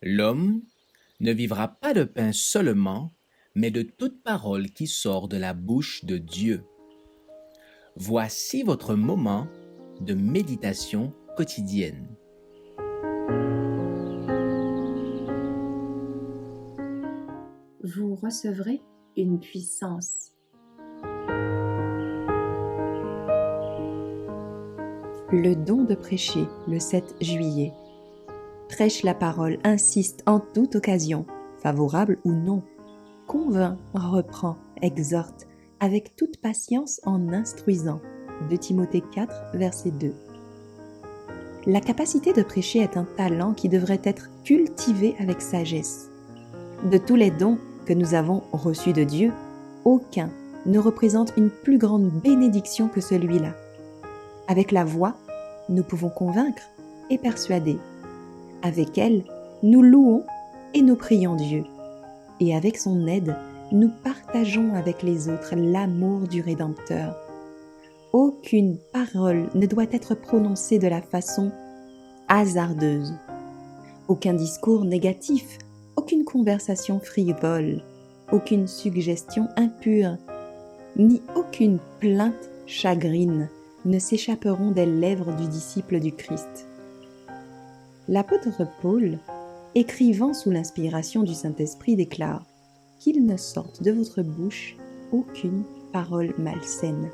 L'homme ne vivra pas de pain seulement, mais de toute parole qui sort de la bouche de Dieu. Voici votre moment de méditation quotidienne. Vous recevrez une puissance. Le don de prêcher le 7 juillet. Prêche la parole, insiste en toute occasion, favorable ou non. Convainc, reprend, exhorte, avec toute patience en instruisant. 2 Timothée 4, verset 2. La capacité de prêcher est un talent qui devrait être cultivé avec sagesse. De tous les dons que nous avons reçus de Dieu, aucun ne représente une plus grande bénédiction que celui-là. Avec la voix, nous pouvons convaincre et persuader. Avec elle, nous louons et nous prions Dieu. Et avec son aide, nous partageons avec les autres l'amour du Rédempteur. Aucune parole ne doit être prononcée de la façon hasardeuse. Aucun discours négatif, aucune conversation frivole, aucune suggestion impure, ni aucune plainte chagrine ne s'échapperont des lèvres du disciple du Christ. L'apôtre Paul, écrivant sous l'inspiration du Saint-Esprit, déclare « Qu'il ne sorte de votre bouche aucune parole malsaine ».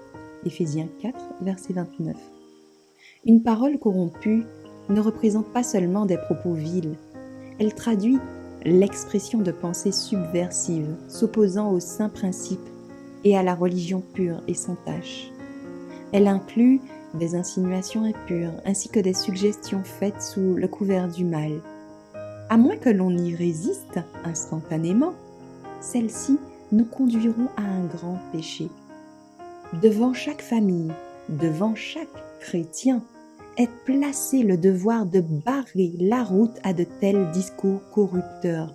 Éphésiens 4, verset 29. Une parole corrompue ne représente pas seulement des propos vils, elle traduit l'expression de pensées subversives s'opposant aux saints principes et à la religion pure et sans tache. Elle inclut des insinuations impures ainsi que des suggestions faites sous le couvert du mal. À moins que l'on y résiste instantanément, celles-ci nous conduiront à un grand péché. Devant chaque famille, devant chaque chrétien, est placé le devoir de barrer la route à de tels discours corrupteurs.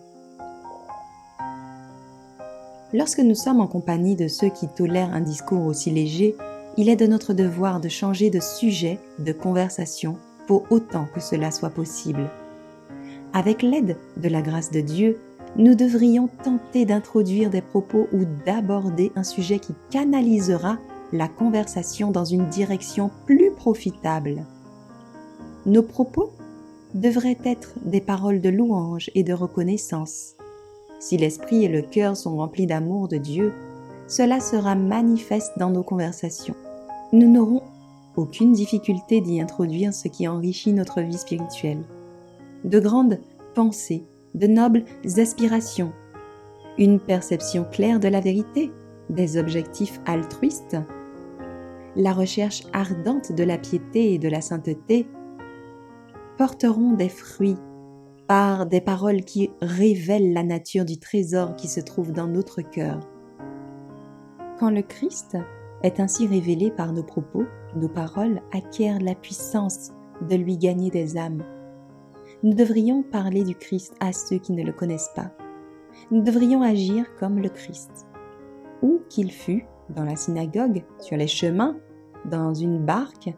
Lorsque nous sommes en compagnie de ceux qui tolèrent un discours aussi léger, il est de notre devoir de changer de sujet de conversation pour autant que cela soit possible. Avec l'aide de la grâce de Dieu, nous devrions tenter d'introduire des propos ou d'aborder un sujet qui canalisera la conversation dans une direction plus profitable. Nos propos devraient être des paroles de louange et de reconnaissance. Si l'esprit et le cœur sont remplis d'amour de Dieu, cela sera manifeste dans nos conversations. Nous n'aurons aucune difficulté d'y introduire ce qui enrichit notre vie spirituelle. De grandes pensées, de nobles aspirations, une perception claire de la vérité, des objectifs altruistes, la recherche ardente de la piété et de la sainteté porteront des fruits par des paroles qui révèlent la nature du trésor qui se trouve dans notre cœur. Quand le Christ est ainsi révélé par nos propos, nos paroles acquièrent la puissance de lui gagner des âmes. Nous devrions parler du Christ à ceux qui ne le connaissent pas. Nous devrions agir comme le Christ. Où qu'il fût, dans la synagogue, sur les chemins, dans une barque,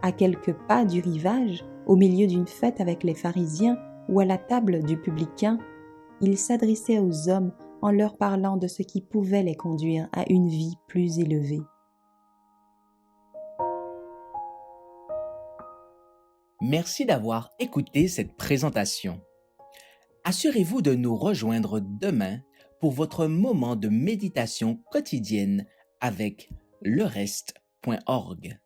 à quelques pas du rivage, au milieu d'une fête avec les pharisiens ou à la table du publicain, il s'adressait aux hommes en leur parlant de ce qui pouvait les conduire à une vie plus élevée. Merci d'avoir écouté cette présentation. Assurez-vous de nous rejoindre demain pour votre moment de méditation quotidienne avec lereste.org.